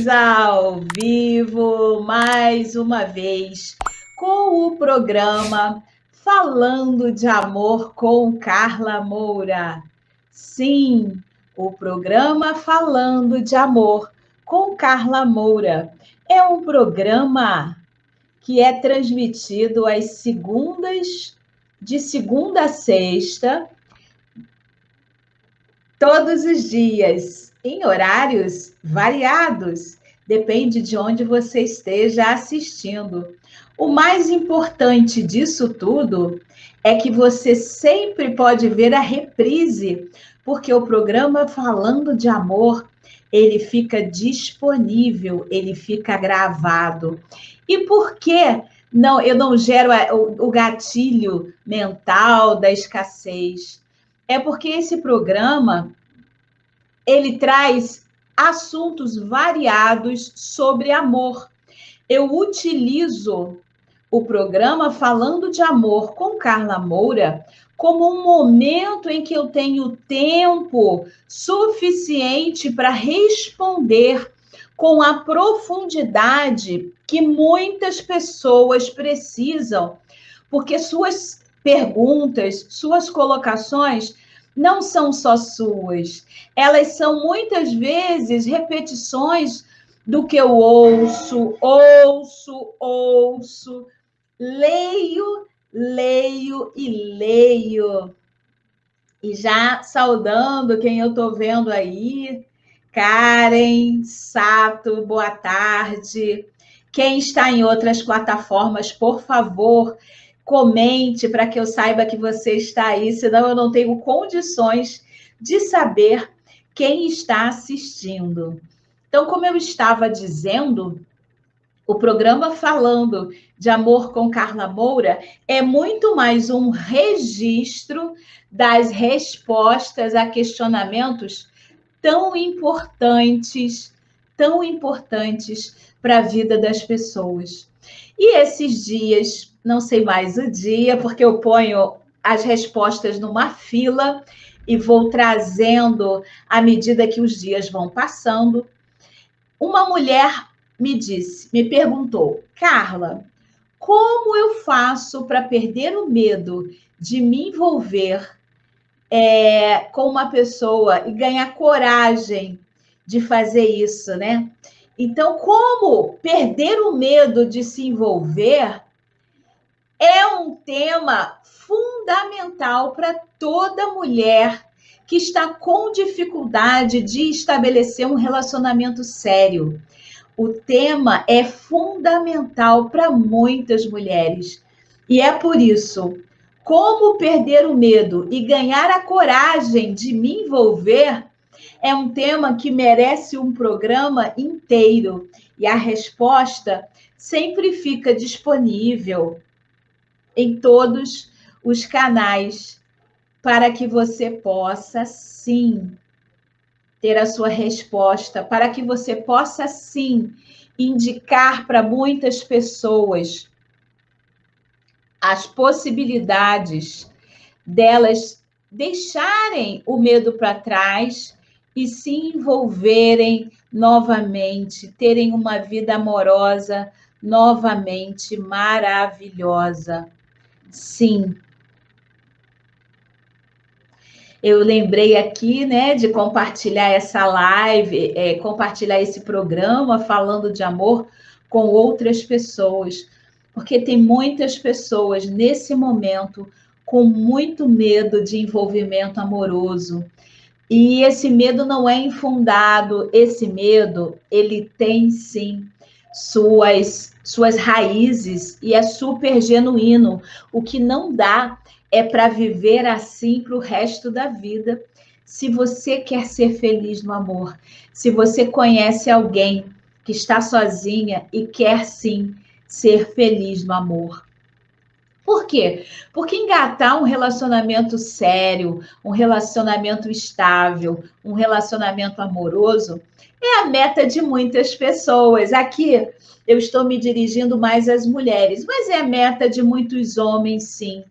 Estamos ao vivo mais uma vez com o programa Falando de Amor com Carla Moura. Sim, o programa Falando de Amor com Carla Moura é um programa que é transmitido às segundas, de segunda a sexta, todos os dias, em horários variados, depende de onde você esteja assistindo. O mais importante disso tudo é que você sempre pode ver a reprise, porque o programa Falando de Amor, ele fica disponível, ele fica gravado. E por que não, eu não gero o gatilho mental da escassez? É porque esse programa ele traz assuntos variados sobre amor. Eu utilizo o programa Falando de Amor com Carla Moura como um momento em que eu tenho tempo suficiente para responder com a profundidade que muitas pessoas precisam, porque suas perguntas, suas colocações não são só suas, elas são muitas vezes repetições do que eu ouço, leio e leio. E já saudando quem eu estou vendo aí, Karen, Sato, boa tarde. Quem está em outras plataformas, por favor, comente para que eu saiba que você está aí, senão eu não tenho condições de saber quem está assistindo. Então, como eu estava dizendo, o programa Falando de Amor com Carla Moura é muito mais um registro das respostas a questionamentos tão importantes para a vida das pessoas. E esses dias, não sei mais o dia, porque eu ponho as respostas numa fila e vou trazendo à medida que os dias vão passando. Uma mulher me perguntou, Carla, como eu faço para perder o medo de me envolver com uma pessoa e ganhar coragem de fazer isso, né? Então, como perder o medo de se envolver é um tema fundamental para toda mulher que está com dificuldade de estabelecer um relacionamento sério. O tema é fundamental para muitas mulheres. E é por isso, como perder o medo e ganhar a coragem de me envolver é um tema que merece um programa inteiro. E a resposta sempre fica disponível em todos os canais para que você possa, sim, ter a sua resposta, para que você possa, sim, indicar para muitas pessoas as possibilidades delas deixarem o medo para trás e se envolverem novamente, terem uma vida amorosa novamente maravilhosa. Sim. Eu lembrei aqui, né, de compartilhar essa live, compartilhar esse programa falando de amor com outras pessoas, porque tem muitas pessoas nesse momento com muito medo de envolvimento amoroso. E esse medo não é infundado, esse medo, ele tem sim suas raízes e é super genuíno. O que não dá é para viver assim para o resto da vida. Se você quer ser feliz no amor, se você conhece alguém que está sozinha e quer sim ser feliz no amor. Por quê? Porque engatar um relacionamento sério, um relacionamento estável, um relacionamento amoroso, é a meta de muitas pessoas. Aqui eu estou me dirigindo mais às mulheres, mas é a meta de muitos homens, sim.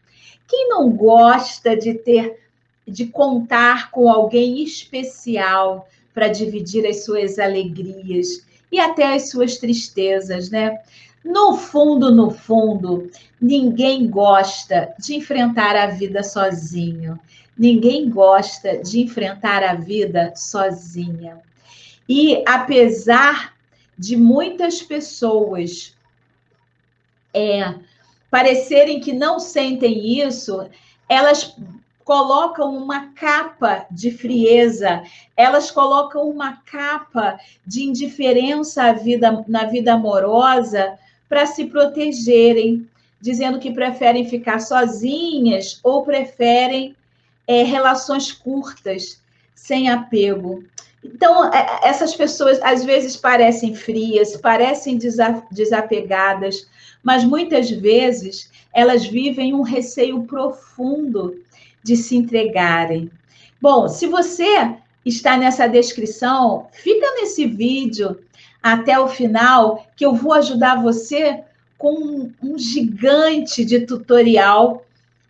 Quem não gosta de contar com alguém especial para dividir as suas alegrias e até as suas tristezas, né? No fundo, ninguém gosta de enfrentar a vida sozinho. Ninguém gosta de enfrentar a vida sozinha. E apesar de muitas pessoas parecerem que não sentem isso, elas colocam uma capa de frieza, elas colocam uma capa de indiferença na vida amorosa para se protegerem, dizendo que preferem ficar sozinhas ou preferem relações curtas, sem apego. Então, essas pessoas às vezes parecem frias, parecem desapegadas, mas muitas vezes elas vivem um receio profundo de se entregarem. Bom, se você está nessa descrição, fica nesse vídeo até o final, que eu vou ajudar você com um gigante de tutorial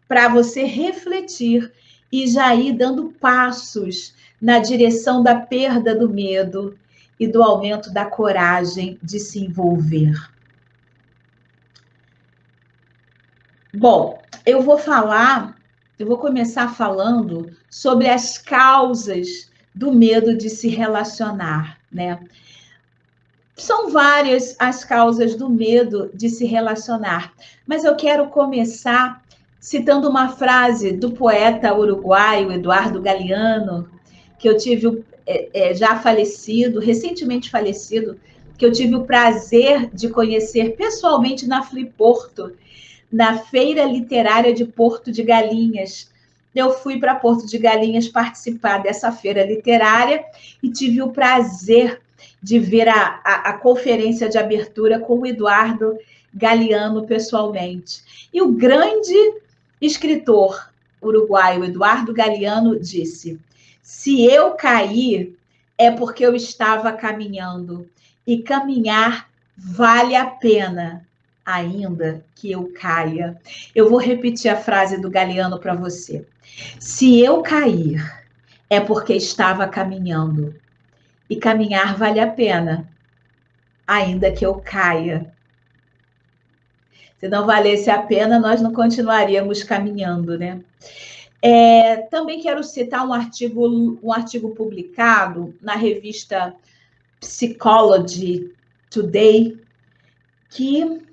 para você refletir e já ir dando passos na direção da perda do medo e do aumento da coragem de se envolver. Bom, eu vou começar falando sobre as causas do medo de se relacionar, né? São várias as causas do medo de se relacionar, mas eu quero começar citando uma frase do poeta uruguaio Eduardo Galeano, que eu tive já falecido, recentemente falecido, que eu tive o prazer de conhecer pessoalmente na Fliporto, na Feira Literária de Porto de Galinhas. Eu fui para Porto de Galinhas participar dessa feira literária e tive o prazer de ver a conferência de abertura com o Eduardo Galeano pessoalmente. E o grande escritor uruguaio Eduardo Galeano disse: se eu cair, é porque eu estava caminhando, e caminhar vale a pena, ainda que eu caia. Eu vou repetir a frase do Galeano para você. Se eu cair, é porque estava caminhando, e caminhar vale a pena, ainda que eu caia. Se não valesse a pena, nós não continuaríamos caminhando, né? Também quero citar um artigo publicado na revista Psychology Today, que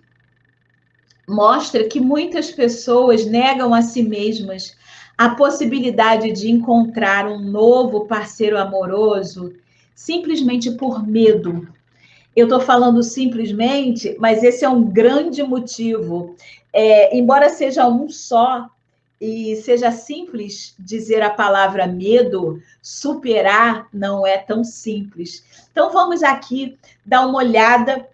mostra que muitas pessoas negam a si mesmas a possibilidade de encontrar um novo parceiro amoroso simplesmente por medo. Eu estou falando simplesmente, mas esse é um grande motivo. Embora seja um só, e seja simples dizer a palavra medo, superar não é tão simples. Então, vamos aqui dar uma olhada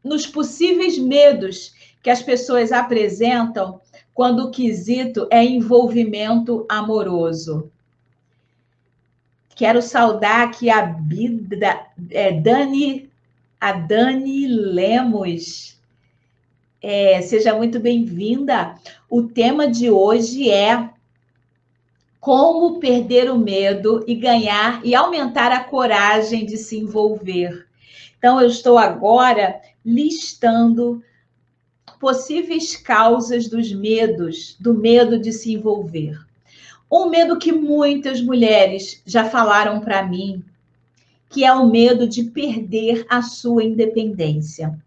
nos possíveis medos que as pessoas apresentam quando o quesito é envolvimento amoroso. Quero saudar aqui a Dani Lemos. Seja muito bem-vinda. O tema de hoje é como perder o medo e ganhar e aumentar a coragem de se envolver. Então, eu estou agora listando possíveis causas dos medos, do medo de se envolver. Um medo que muitas mulheres já falaram para mim, que é o medo de perder a sua independência.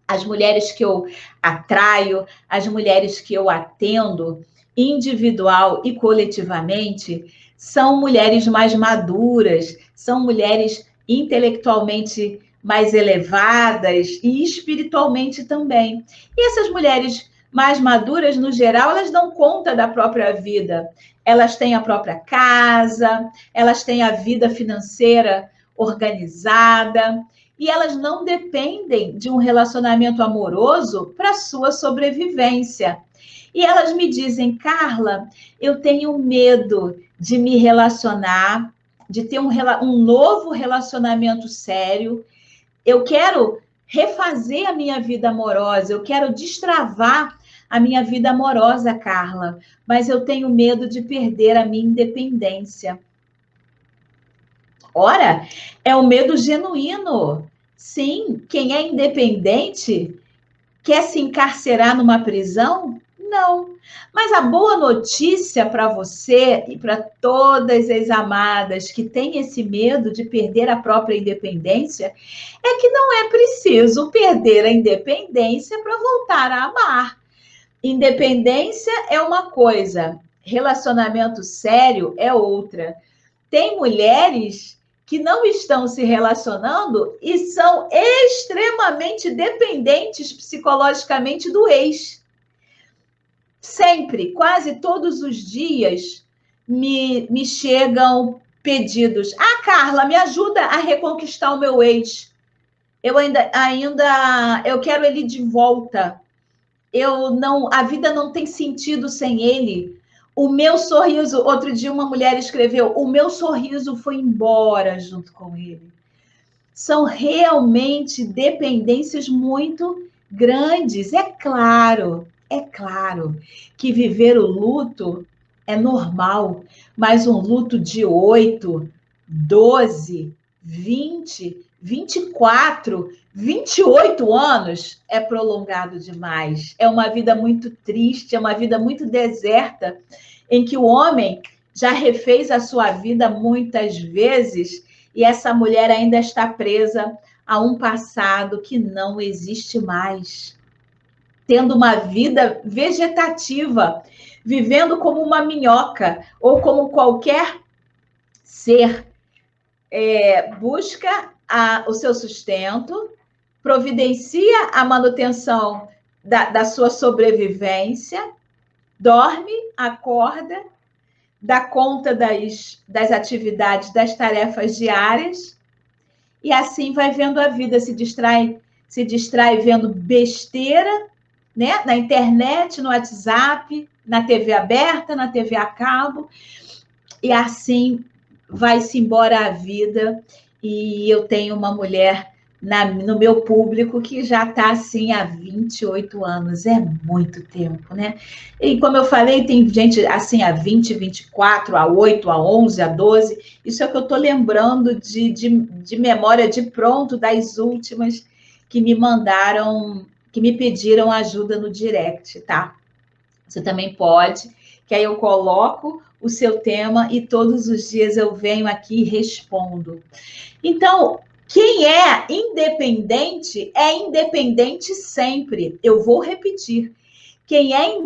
As mulheres que eu atraio, as mulheres que eu atendo, individual e coletivamente, são mulheres mais maduras, são mulheres intelectualmente mais elevadas e espiritualmente também. E essas mulheres mais maduras, no geral, elas dão conta da própria vida. Elas têm a própria casa, elas têm a vida financeira organizada, e elas não dependem de um relacionamento amoroso para sua sobrevivência. E elas me dizem: Carla, eu tenho medo de me relacionar, de ter um novo relacionamento sério. Eu quero refazer a minha vida amorosa, eu quero destravar a minha vida amorosa, Carla, mas eu tenho medo de perder a minha independência. Ora, é um medo genuíno. Sim, quem é independente quer se encarcerar numa prisão? Não. Mas a boa notícia para você e para todas as amadas que têm esse medo de perder a própria independência é que não é preciso perder a independência para voltar a amar. Independência é uma coisa, relacionamento sério é outra. Tem mulheres que não estão se relacionando e são extremamente dependentes psicologicamente do ex. Sempre, quase todos os dias, me chegam pedidos. Ah, Carla, me ajuda a reconquistar o meu ex. Eu eu quero ele de volta. A vida não tem sentido sem ele. O meu sorriso, outro dia uma mulher escreveu, o meu sorriso foi embora junto com ele. São realmente dependências muito grandes. É claro que viver o luto é normal, mas um luto de 8, 12, 20, 24, 28 anos é prolongado demais. É uma vida muito triste, é uma vida muito deserta, em que o homem já refez a sua vida muitas vezes e essa mulher ainda está presa a um passado que não existe mais, tendo uma vida vegetativa, vivendo como uma minhoca ou como qualquer ser, busca o seu sustento, providencia a manutenção da sua sobrevivência, dorme, acorda, dá conta das atividades, das tarefas diárias, e assim vai vendo a vida, se distrai vendo besteira, né? Na internet, no WhatsApp, na TV aberta, na TV a cabo, e assim vai-se embora a vida. E eu tenho uma mulher no meu público que já está assim há 28 anos, é muito tempo, né? E como eu falei, tem gente assim há 20, 24, há 8, há 11, há 12. Isso é o que eu estou lembrando de memória de pronto das últimas que me mandaram, que me pediram ajuda no direct, tá? Você também pode, que aí eu coloco o seu tema e todos os dias eu venho aqui e respondo. Então, quem é independente sempre. Eu vou repetir. Quem é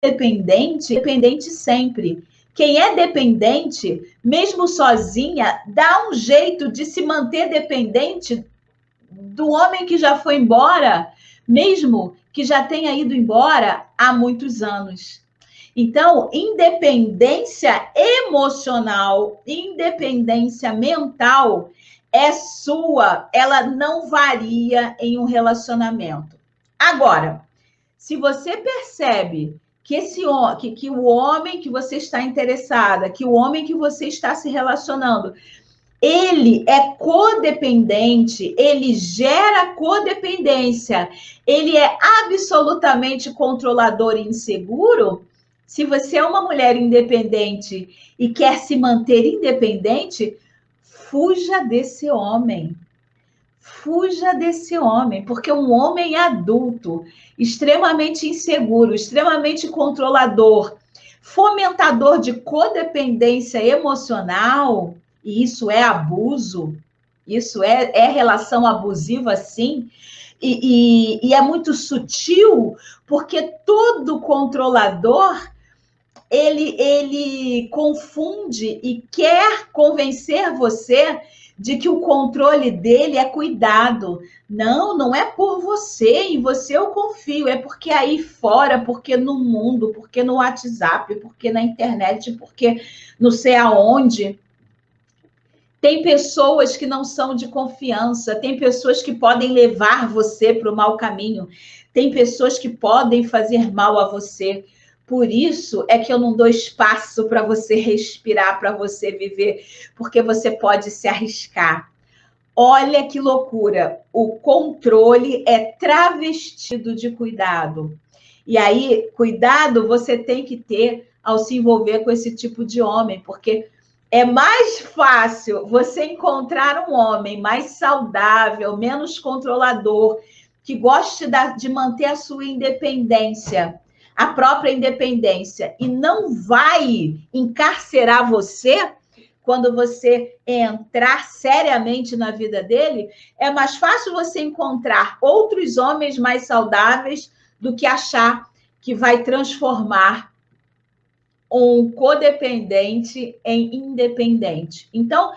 independente sempre. Quem é dependente, mesmo sozinha, dá um jeito de se manter dependente do homem que já foi embora, mesmo que já tenha ido embora há muitos anos. Então, independência emocional, independência mental é sua, ela não varia em um relacionamento. Agora, se você percebe que que o homem que você está interessada, que o homem que você está se relacionando, ele é codependente, ele gera codependência, ele é absolutamente controlador e inseguro. Se você é uma mulher independente e quer se manter independente, fuja desse homem. Fuja desse homem, porque um homem adulto, extremamente inseguro, extremamente controlador, fomentador de codependência emocional, e isso é abuso, isso é relação abusiva, sim, e é muito sutil, porque todo controlador ele confunde e quer convencer você de que o controle dele é cuidado. Não, não é por você, em você eu confio, é porque aí fora, porque no mundo, porque no WhatsApp, porque na internet, porque não sei aonde. Tem pessoas que não são de confiança, tem pessoas que podem levar você para o mau caminho, tem pessoas que podem fazer mal a você. Por isso é que eu não dou espaço para você respirar, para você viver, porque você pode se arriscar. Olha que loucura! O controle é travestido de cuidado. E aí, cuidado você tem que ter ao se envolver com esse tipo de homem, porque É mais fácil você encontrar um homem mais saudável, menos controlador, que goste de manter a sua independência, a própria independência, e não vai encarcerar você quando você entrar seriamente na vida dele. É mais fácil você encontrar outros homens mais saudáveis do que achar que vai transformar um codependente em independente. Então,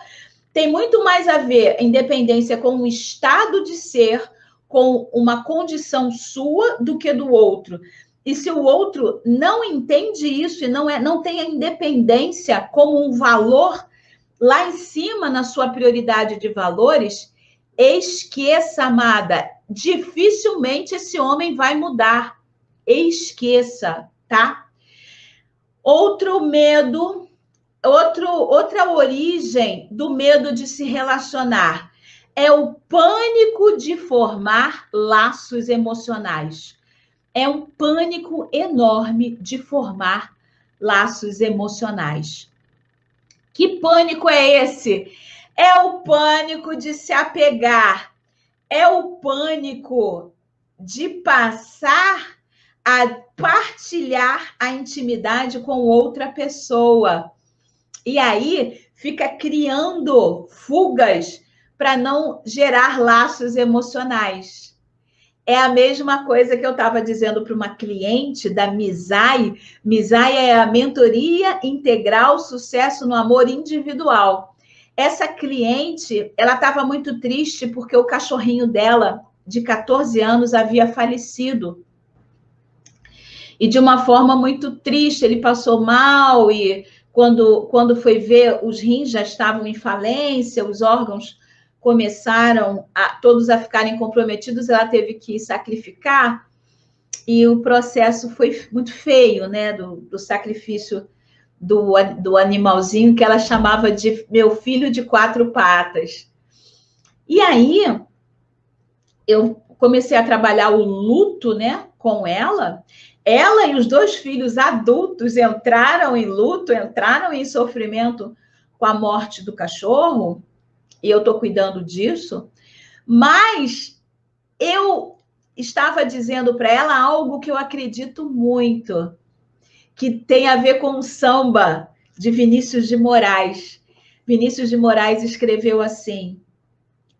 tem muito mais a ver independência com um estado de ser, com uma condição sua, do que do outro. E se o outro não entende isso e não tem a independência como um valor lá em cima na sua prioridade de valores, esqueça, amada, dificilmente esse homem vai mudar. Esqueça, tá? Outro medo, outra origem do medo de se relacionar é o pânico de formar laços emocionais. É um pânico enorme de formar laços emocionais. Que pânico é esse? É o pânico de se apegar, é o pânico de passar a partilhar a intimidade com outra pessoa. E aí fica criando fugas para não gerar laços emocionais. É a mesma coisa que eu estava dizendo para uma cliente da Mizai. Mizai é a Mentoria Integral Sucesso no Amor Individual. Essa cliente, ela estava muito triste porque o cachorrinho dela, de 14 anos, havia falecido. E de uma forma muito triste, ele passou mal e quando foi ver, os rins já estavam em falência, os órgãos começaram todos a ficarem comprometidos, ela teve que sacrificar, e o processo foi muito feio, né, do sacrifício do animalzinho, que ela chamava de meu filho de 4 patas. E aí, eu comecei a trabalhar o luto, né, com ela. Ela e os 2 filhos adultos entraram em luto, entraram em sofrimento com a morte do cachorro, e eu estou cuidando disso, mas eu estava dizendo para ela algo que eu acredito muito, que tem a ver com o samba de Vinícius de Moraes. Vinícius de Moraes escreveu assim: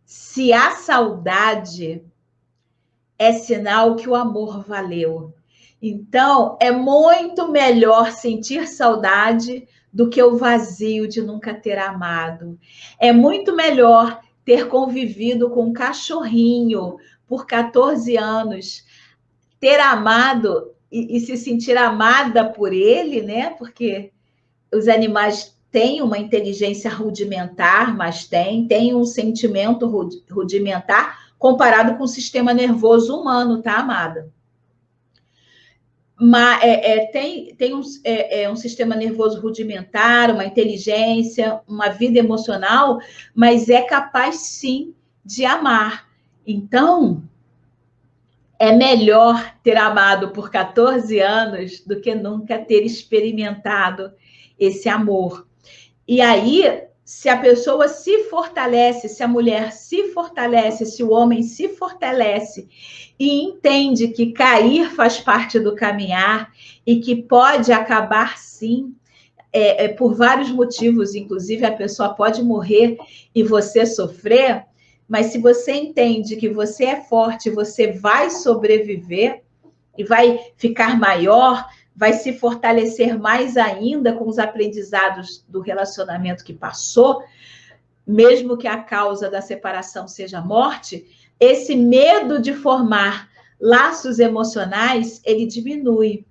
se há saudade, é sinal que o amor valeu. Então, é muito melhor sentir saudade do que o vazio de nunca ter amado. É muito melhor ter convivido com um cachorrinho por 14 anos, ter amado e se sentir amada por ele, né? Porque os animais têm uma inteligência rudimentar, mas tem um sentimento rudimentar comparado com o sistema nervoso humano, tá, amada? Mas tem um sistema nervoso rudimentar, uma inteligência, uma vida emocional, mas é capaz sim de amar. Então, é melhor ter amado por 14 anos do que nunca ter experimentado esse amor. E aí, se a pessoa se fortalece, se a mulher se fortalece, se o homem se fortalece e entende que cair faz parte do caminhar e que pode acabar sim, por vários motivos, inclusive a pessoa pode morrer e você sofrer, mas se você entende que você é forte, você vai sobreviver e vai ficar maior, vai se fortalecer mais ainda com os aprendizados do relacionamento que passou, mesmo que a causa da separação seja a morte, esse medo de formar laços emocionais, ele diminui.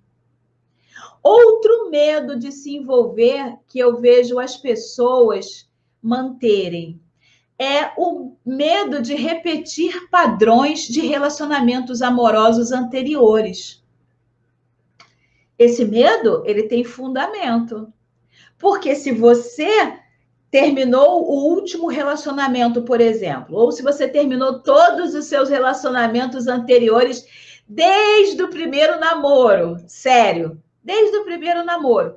Outro medo de se envolver que eu vejo as pessoas manterem é o medo de repetir padrões de relacionamentos amorosos anteriores. Esse medo, ele tem fundamento. Porque se você terminou o último relacionamento, por exemplo, ou se você terminou todos os seus relacionamentos anteriores desde o primeiro namoro, sério, desde o primeiro namoro,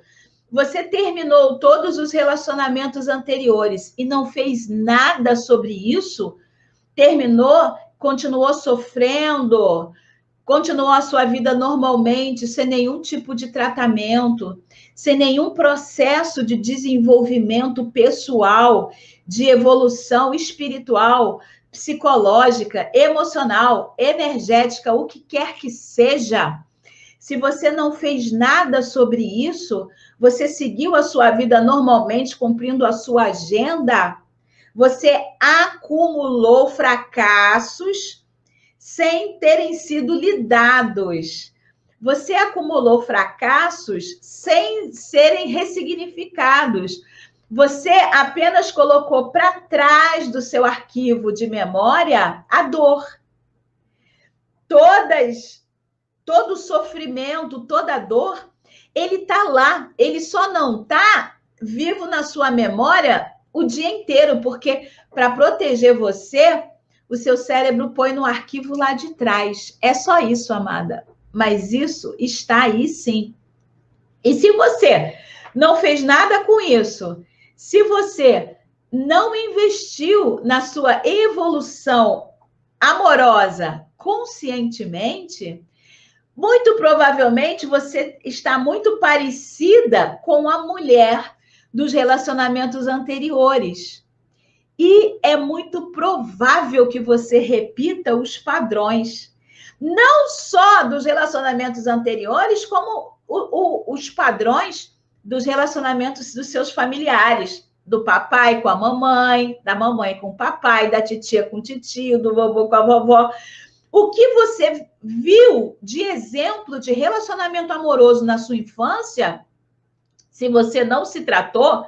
Você terminou todos os relacionamentos anteriores e não fez nada sobre isso? Terminou, continuou sofrendo, continuou a sua vida normalmente, sem nenhum tipo de tratamento, sem nenhum processo de desenvolvimento pessoal, de evolução espiritual, psicológica, emocional, energética, o que quer que seja. Se você não fez nada sobre isso, você seguiu a sua vida normalmente, cumprindo a sua agenda, você acumulou fracassos sem terem sido lidados. Você acumulou fracassos sem serem ressignificados. Você apenas colocou para trás do seu arquivo de memória a dor. Todo o sofrimento, toda a dor, ele está lá. Ele só não está vivo na sua memória o dia inteiro, porque para proteger você, o seu cérebro põe no arquivo lá de trás. É só isso, amada. Mas isso está aí sim. E se você não fez nada com isso, se você não investiu na sua evolução amorosa conscientemente, muito provavelmente você está muito parecida com a mulher dos relacionamentos anteriores. E é muito provável que você repita os padrões, não só dos relacionamentos anteriores, como os padrões dos relacionamentos dos seus familiares, do papai com a mamãe, da mamãe com o papai, da titia com o titio, do vovô com a vovó. O que você viu de exemplo de relacionamento amoroso na sua infância, se você não se tratou,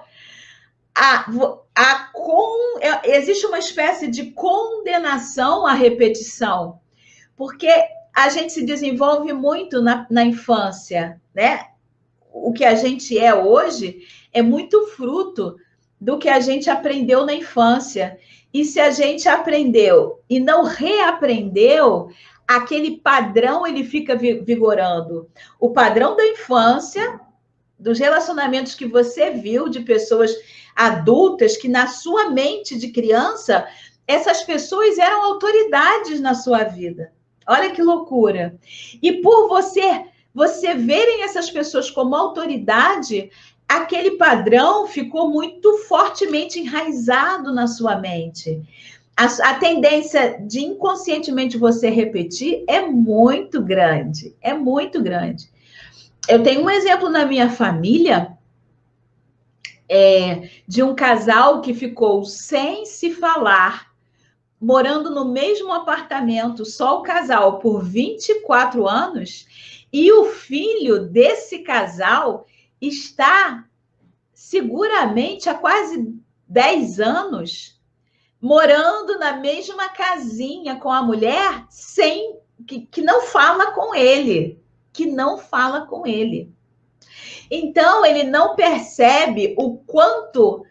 existe uma espécie de condenação à repetição, porque a gente se desenvolve muito na infância, né? O que a gente é hoje é muito fruto do que a gente aprendeu na infância. E se a gente aprendeu e não reaprendeu, aquele padrão ele fica vigorando. O padrão da infância, dos relacionamentos que você viu de pessoas adultas, que na sua mente de criança, essas pessoas eram autoridades na sua vida. Olha que loucura. E por você verem essas pessoas como autoridade, aquele padrão ficou muito fortemente enraizado na sua mente. A tendência de inconscientemente você repetir é muito grande. É muito grande. Eu tenho um exemplo na minha família de um casal que ficou sem se falar, morando no mesmo apartamento, só o casal, por 24 anos, e o filho desse casal está seguramente há quase 10 anos morando na mesma casinha com a mulher que não fala com ele, que não fala com ele. Então, ele não percebe o quanto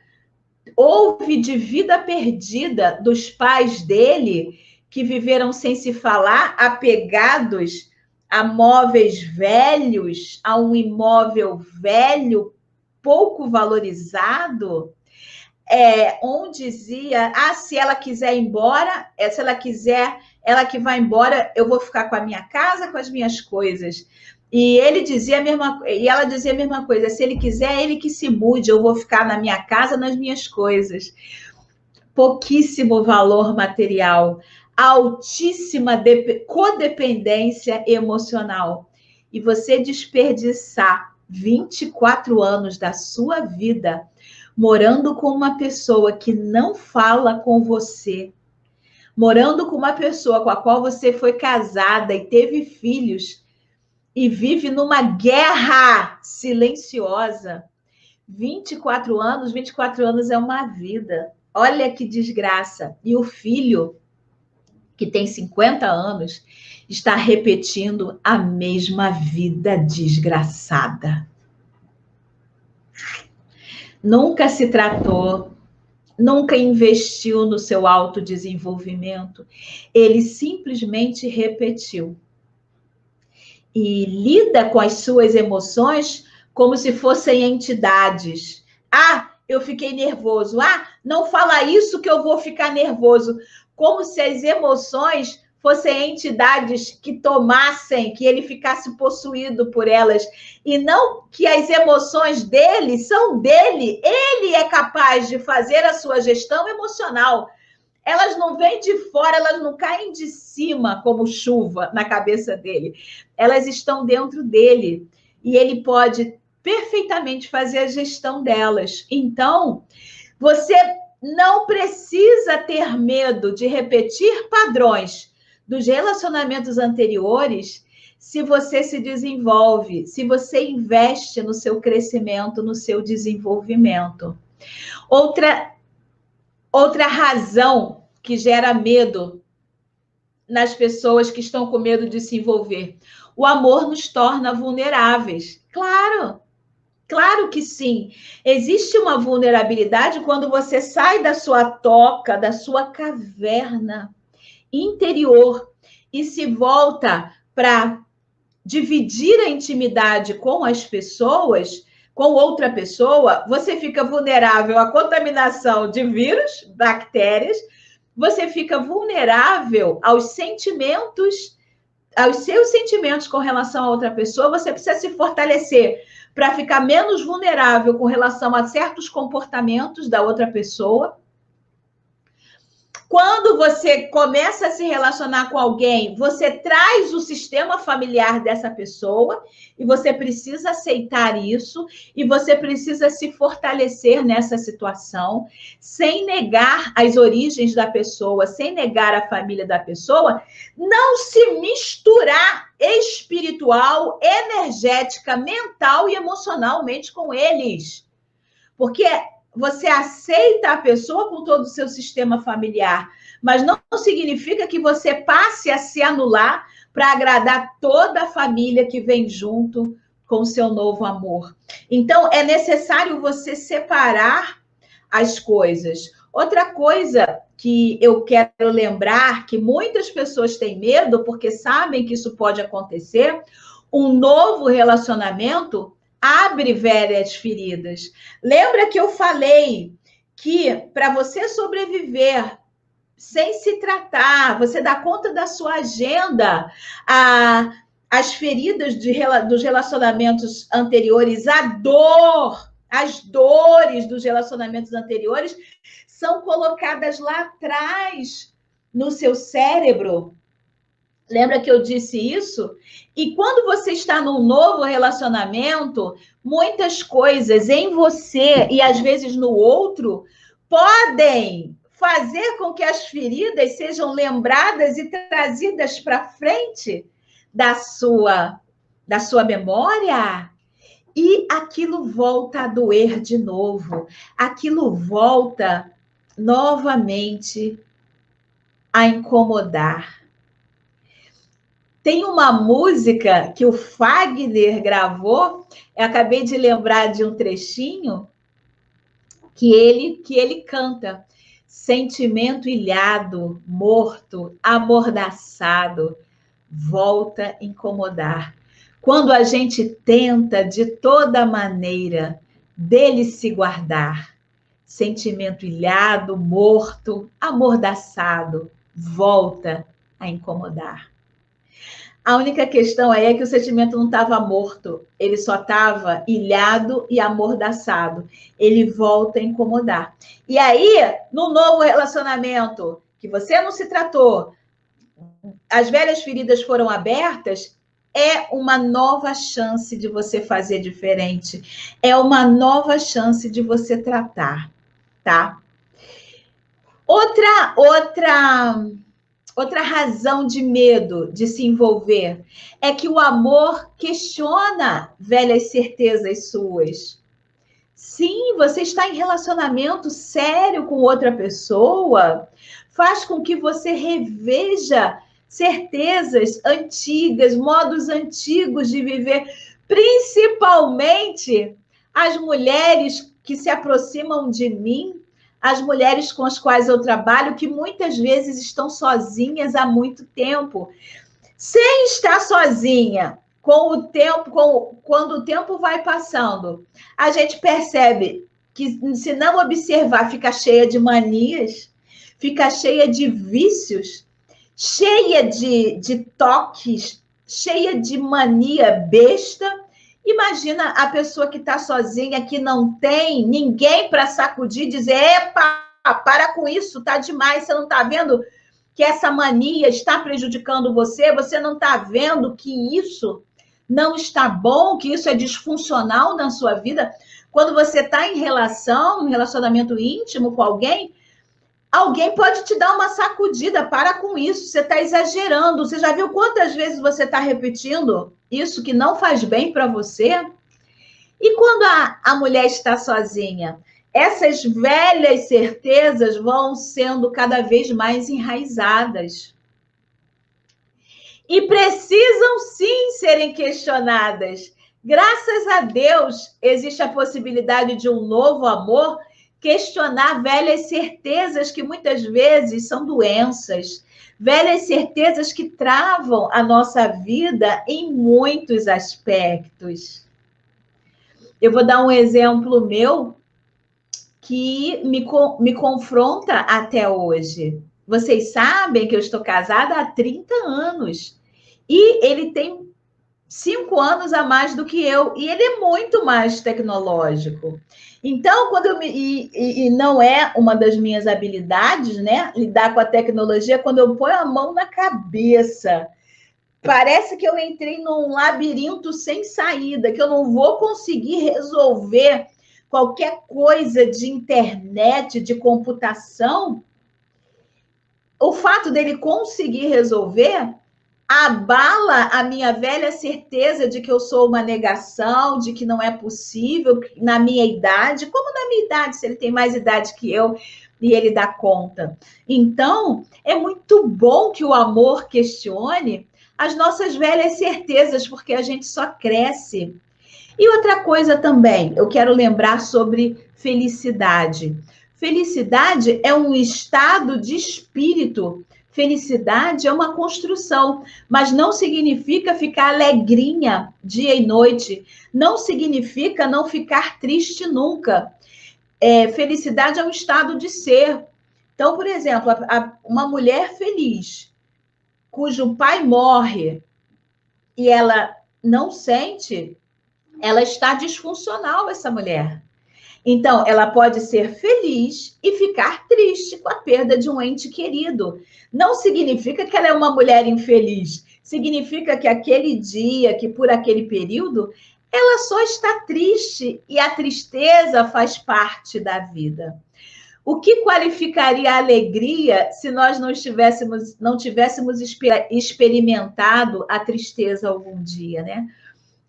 houve de vida perdida dos pais dele, que viveram sem se falar, apegados a móveis velhos, a um imóvel velho, pouco valorizado, onde dizia, se ela quiser ir embora, se ela quiser, ela que vai embora, eu vou ficar com a minha casa, com as minhas coisas. E ela dizia a mesma coisa, se ele quiser, ele que se mude, eu vou ficar na minha casa, nas minhas coisas. Pouquíssimo valor material, altíssima codependência emocional. E você desperdiçar 24 anos da sua vida morando com uma pessoa que não fala com você, morando com uma pessoa com a qual você foi casada e teve filhos, e vive numa guerra silenciosa. 24 anos é uma vida. Olha que desgraça. E o filho, que tem 50 anos, está repetindo a mesma vida desgraçada. Nunca se tratou, nunca investiu no seu autodesenvolvimento. Ele simplesmente repetiu. E lida com as suas emoções como se fossem entidades. Ah, eu fiquei nervoso. Ah, não fala isso que eu vou ficar nervoso. Como se as emoções fossem entidades que tomassem, que ele ficasse possuído por elas. E não que as emoções dele são dele. Ele é capaz de fazer a sua gestão emocional. Elas não vêm de fora, elas não caem de cima como chuva na cabeça dele. Elas estão dentro dele. E ele pode perfeitamente fazer a gestão delas. Então, você não precisa ter medo de repetir padrões dos relacionamentos anteriores se você se desenvolve, se você investe no seu crescimento, no seu desenvolvimento. Outra razão que gera medo nas pessoas que estão com medo de se envolver. O amor nos torna vulneráveis. Claro, claro que sim. Existe uma vulnerabilidade quando você sai da sua toca, da sua caverna interior e se volta para dividir a intimidade com as pessoas, com outra pessoa, você fica vulnerável à contaminação de vírus, bactérias, você fica vulnerável aos sentimentos, aos seus sentimentos com relação a outra pessoa, você precisa se fortalecer para ficar menos vulnerável com relação a certos comportamentos da outra pessoa. Quando você começa a se relacionar com alguém, você traz o sistema familiar dessa pessoa e você precisa aceitar isso e você precisa se fortalecer nessa situação, sem negar as origens da pessoa, sem negar a família da pessoa, não se misturar espiritual, energética, mental e emocionalmente com eles. Porque você aceita a pessoa com todo o seu sistema familiar, mas não significa que você passe a se anular para agradar toda a família que vem junto com o seu novo amor. Então, é necessário você separar as coisas. Outra coisa que eu quero lembrar, que muitas pessoas têm medo, porque sabem que isso pode acontecer, um novo relacionamento abre velhas feridas. Lembra que eu falei que para você sobreviver sem se tratar, você dá conta da sua agenda, as feridas dos relacionamentos anteriores, as dores dos relacionamentos anteriores são colocadas lá atrás no seu cérebro. Lembra que eu disse isso? E quando você está num novo relacionamento, muitas coisas em você e às vezes no outro podem fazer com que as feridas sejam lembradas e trazidas para frente da sua memória. E aquilo volta a doer de novo. Aquilo volta novamente a incomodar. Tem uma música que o Fagner gravou, eu acabei de lembrar de um trechinho, que ele canta. Sentimento ilhado, morto, amordaçado, volta a incomodar. Quando a gente tenta de toda maneira dele se guardar, sentimento ilhado, morto, amordaçado, volta a incomodar. A única questão aí é que o sentimento não estava morto, ele só estava ilhado e amordaçado. Ele volta a incomodar. E aí, no novo relacionamento, que você não se tratou, as velhas feridas foram abertas, é uma nova chance de você fazer diferente. É uma nova chance de você tratar, tá? Outra razão de medo de se envolver é que o amor questiona velhas certezas suas. Sim, você está em relacionamento sério com outra pessoa, faz com que você reveja certezas antigas, modos antigos de viver, principalmente as mulheres que se aproximam de mim, as mulheres com as quais eu trabalho, que muitas vezes estão sozinhas há muito tempo. Sem estar sozinha, com o tempo, quando o tempo vai passando, a gente percebe que, se não observar, fica cheia de manias, fica cheia de vícios, cheia de toques, cheia de mania besta. Imagina a pessoa que está sozinha, que não tem ninguém para sacudir, dizer: epa, para com isso, tá demais, você não está vendo que essa mania está prejudicando você? Você não está vendo que isso não está bom, que isso é disfuncional na sua vida? Quando você está em relação, um relacionamento íntimo com alguém, alguém pode te dar uma sacudida: para com isso, você está exagerando. Você já viu quantas vezes você está repetindo isso que não faz bem para você? E quando a mulher está sozinha, essas velhas certezas vão sendo cada vez mais enraizadas. E precisam sim serem questionadas. Graças a Deus, existe a possibilidade de um novo amor questionar velhas certezas que muitas vezes são doenças, velhas certezas que travam a nossa vida em muitos aspectos. Eu vou dar um exemplo meu que me confronta até hoje. Vocês sabem que eu estou casada há 30 anos. E ele tem 5 anos a mais do que eu. E ele é muito mais tecnológico. Então, quando eu e não é uma das minhas habilidades, né? Lidar com a tecnologia, quando eu ponho a mão na cabeça, parece que eu entrei num labirinto sem saída, que eu não vou conseguir resolver qualquer coisa de internet, de computação. O fato dele conseguir resolver abala a minha velha certeza de que eu sou uma negação, de que não é possível na minha idade. Como na minha idade, se ele tem mais idade que eu e ele dá conta? Então, é muito bom que o amor questione as nossas velhas certezas, porque a gente só cresce. E outra coisa também, eu quero lembrar sobre felicidade. Felicidade é um estado de espírito. Felicidade é uma construção, mas não significa ficar alegrinha dia e noite. Não significa não ficar triste nunca. Felicidade é um estado de ser. Então, por exemplo, uma mulher feliz, cujo pai morre e ela não sente, ela está disfuncional, essa mulher. Então, ela pode ser feliz e ficar triste com a perda de um ente querido. Não significa que ela é uma mulher infeliz. Significa que aquele dia, que por aquele período, ela só está triste e a tristeza faz parte da vida. O que qualificaria a alegria se nós não tivéssemos experimentado a tristeza algum dia, né?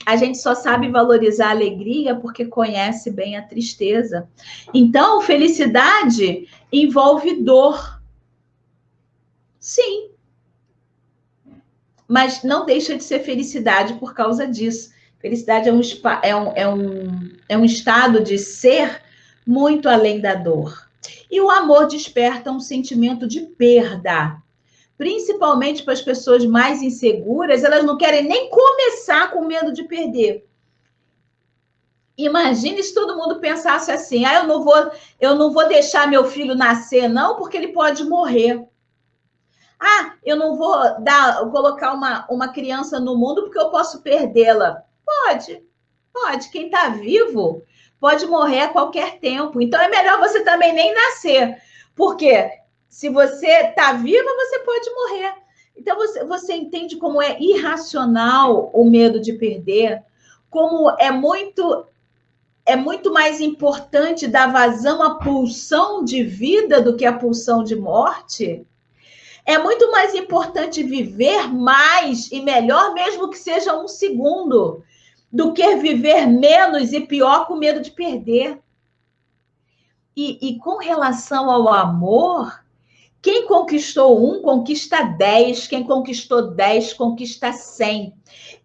A gente só sabe valorizar a alegria porque conhece bem a tristeza. Então, felicidade envolve dor. Sim. Mas não deixa de ser felicidade por causa disso. Felicidade é um estado de ser muito além da dor. E o amor desperta um sentimento de perda. Principalmente para as pessoas mais inseguras, elas não querem nem começar com medo de perder. Imagine se todo mundo pensasse assim: eu não vou deixar meu filho nascer, não, porque ele pode morrer. Eu não vou colocar uma criança no mundo porque eu posso perdê-la. Pode. Quem está vivo pode morrer a qualquer tempo. Então é melhor você também nem nascer. Porque se você está viva, você pode morrer. Então você entende como é irracional o medo de perder, como é muito mais importante dar vazão à pulsão de vida do que à pulsão de morte. É muito mais importante viver mais e melhor, mesmo que seja um segundo, do que viver menos e pior com medo de perder. E com relação ao amor, quem conquistou 1, conquista 10. Quem conquistou 10, conquista 100.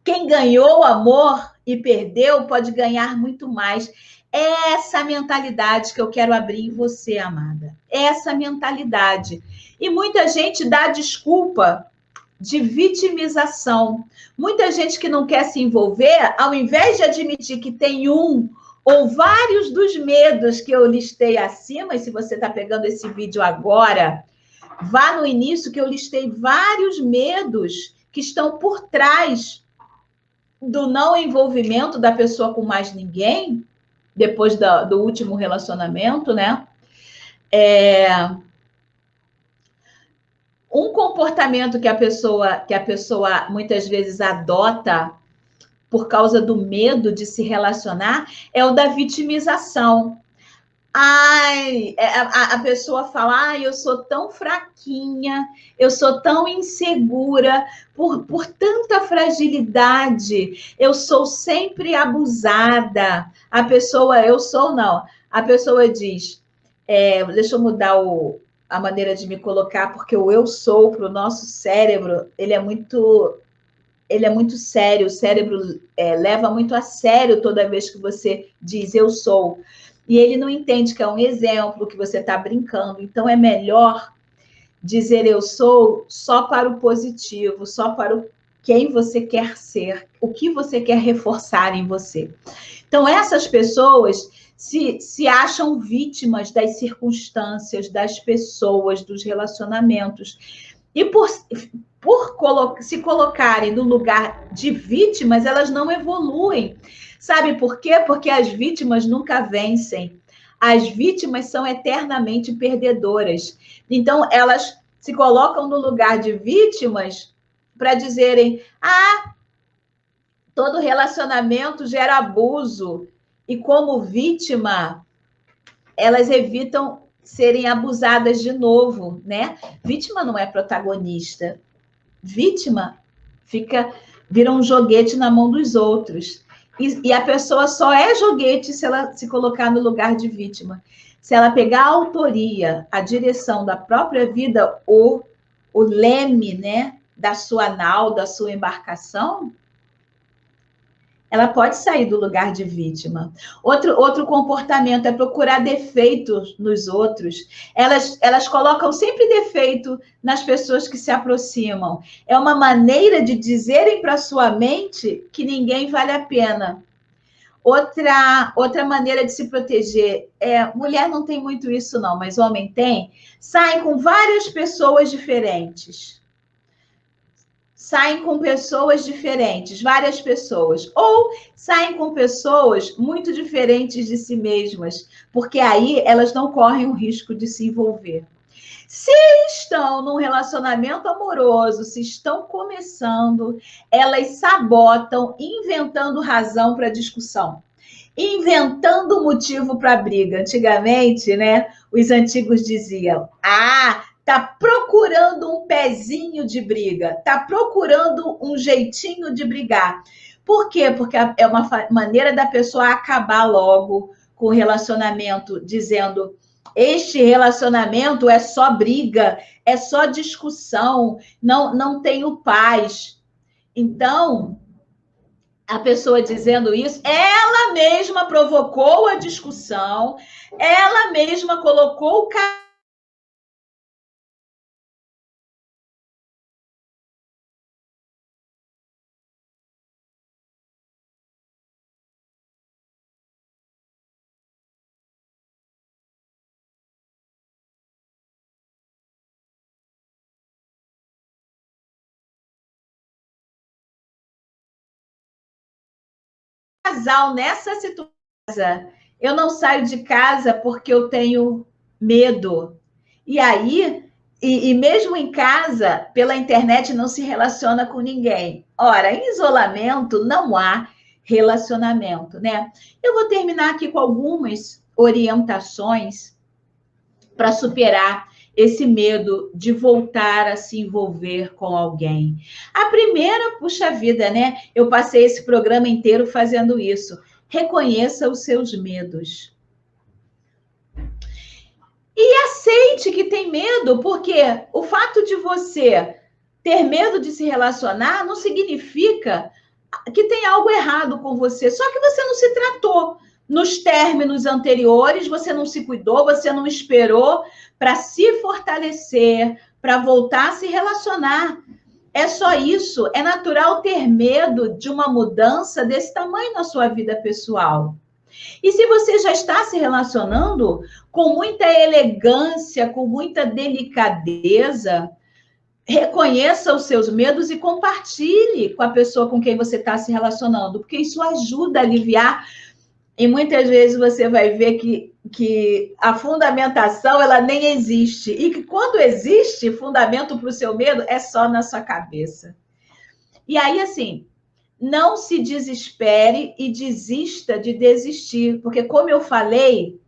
Quem ganhou amor e perdeu, pode ganhar muito mais. É essa mentalidade que eu quero abrir em você, amada. Essa mentalidade. E muita gente dá desculpa de vitimização. Muita gente que não quer se envolver, ao invés de admitir que tem um ou vários dos medos que eu listei acima, e se você está pegando esse vídeo agora, vá no início que eu listei vários medos que estão por trás do não envolvimento da pessoa com mais ninguém, depois do último relacionamento, né? Um comportamento que a pessoa muitas vezes adota por causa do medo de se relacionar é o da vitimização. A pessoa fala, eu sou tão fraquinha, eu sou tão insegura, por tanta fragilidade, eu sou sempre abusada. A pessoa diz, deixa eu mudar a maneira de me colocar, porque o eu sou para o nosso cérebro, ele é muito sério, o cérebro leva muito a sério toda vez que você diz eu sou. E ele não entende que é um exemplo, que você está brincando. Então, é melhor dizer eu sou só para o positivo, só para quem você quer ser, o que você quer reforçar em você. Então, essas pessoas se acham vítimas das circunstâncias, das pessoas, dos relacionamentos. E por se colocarem no lugar de vítimas, elas não evoluem. Sabe por quê? Porque as vítimas nunca vencem. As vítimas são eternamente perdedoras. Então, elas se colocam no lugar de vítimas para dizerem: todo relacionamento gera abuso. E como vítima, elas evitam serem abusadas de novo, né? Vítima não é protagonista. Vítima vira um joguete na mão dos outros. E a pessoa só é joguete se ela se colocar no lugar de vítima. Se ela pegar a autoria, a direção da própria vida, o leme, né, da sua nau, da sua embarcação, ela pode sair do lugar de vítima. Outro comportamento é procurar defeitos nos outros. Elas colocam sempre defeito nas pessoas que se aproximam. É uma maneira de dizerem para sua mente que ninguém vale a pena. Outra maneira de se proteger mulher não tem muito isso não, mas homem tem. Saem com várias pessoas diferentes. Saem com pessoas diferentes, várias pessoas. Ou saem com pessoas muito diferentes de si mesmas, porque aí elas não correm o risco de se envolver. Se estão num relacionamento amoroso, se estão começando, elas sabotam, inventando razão para discussão, inventando motivo para briga. Antigamente, né, os antigos diziam: tá procurando um pezinho de briga, tá procurando um jeitinho de brigar. Por quê? Porque é uma maneira da pessoa acabar logo com o relacionamento, dizendo: este relacionamento é só briga, é só discussão, não tenho paz. Então, a pessoa dizendo isso, ela mesma provocou a discussão, ela mesma colocou o casal nessa situação. Eu não saio de casa porque eu tenho medo. E aí, e mesmo em casa, pela internet não se relaciona com ninguém. Ora, em isolamento não há relacionamento, né? Eu vou terminar aqui com algumas orientações para superar esse medo de voltar a se envolver com alguém. A primeira, puxa vida, né? Eu passei esse programa inteiro fazendo isso. Reconheça os seus medos. E aceite que tem medo, porque o fato de você ter medo de se relacionar não significa que tem algo errado com você, só que você não se tratou. Nos términos anteriores, você não se cuidou, você não esperou para se fortalecer, para voltar a se relacionar. É só isso. É natural ter medo de uma mudança desse tamanho na sua vida pessoal. E se você já está se relacionando com muita elegância, com muita delicadeza, reconheça os seus medos e compartilhe com a pessoa com quem você está se relacionando, porque isso ajuda a aliviar. E muitas vezes você vai ver que a fundamentação ela nem existe. E que quando existe fundamento para o seu medo, é só na sua cabeça. E aí, assim, não se desespere e desista de desistir, porque, como eu falei,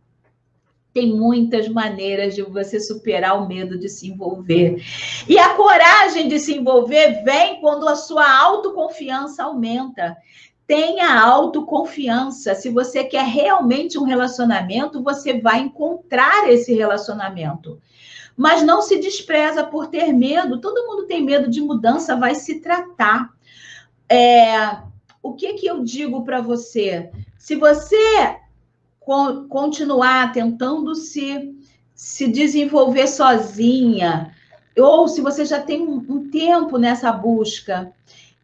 tem muitas maneiras de você superar o medo de se envolver. E a coragem de se envolver vem quando a sua autoconfiança aumenta. Tenha autoconfiança. Se você quer realmente um relacionamento, você vai encontrar esse relacionamento. Mas não se despreza por ter medo. Todo mundo tem medo de mudança, vai se tratar. O que eu digo para você? Se você continuar tentando se desenvolver sozinha, ou se você já tem um tempo nessa busca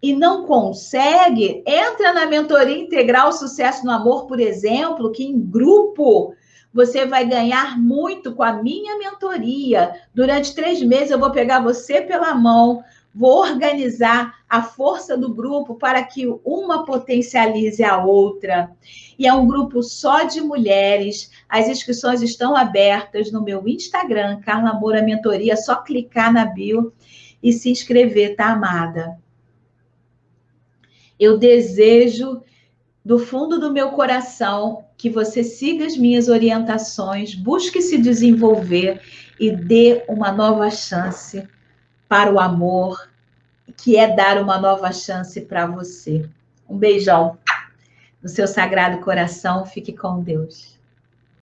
e não consegue, entra na mentoria integral Sucesso no Amor, por exemplo, que em grupo você vai ganhar muito com a minha mentoria. Durante 3 meses eu vou pegar você pela mão, vou organizar a força do grupo para que uma potencialize a outra. E é um grupo só de mulheres. As inscrições estão abertas no meu Instagram, Carla Moura Mentoria. É só clicar na bio e se inscrever, tá, amada? Eu desejo, do fundo do meu coração, que você siga as minhas orientações, busque se desenvolver e dê uma nova chance para o amor, que é dar uma nova chance para você. Um beijão no seu sagrado coração. Fique com Deus.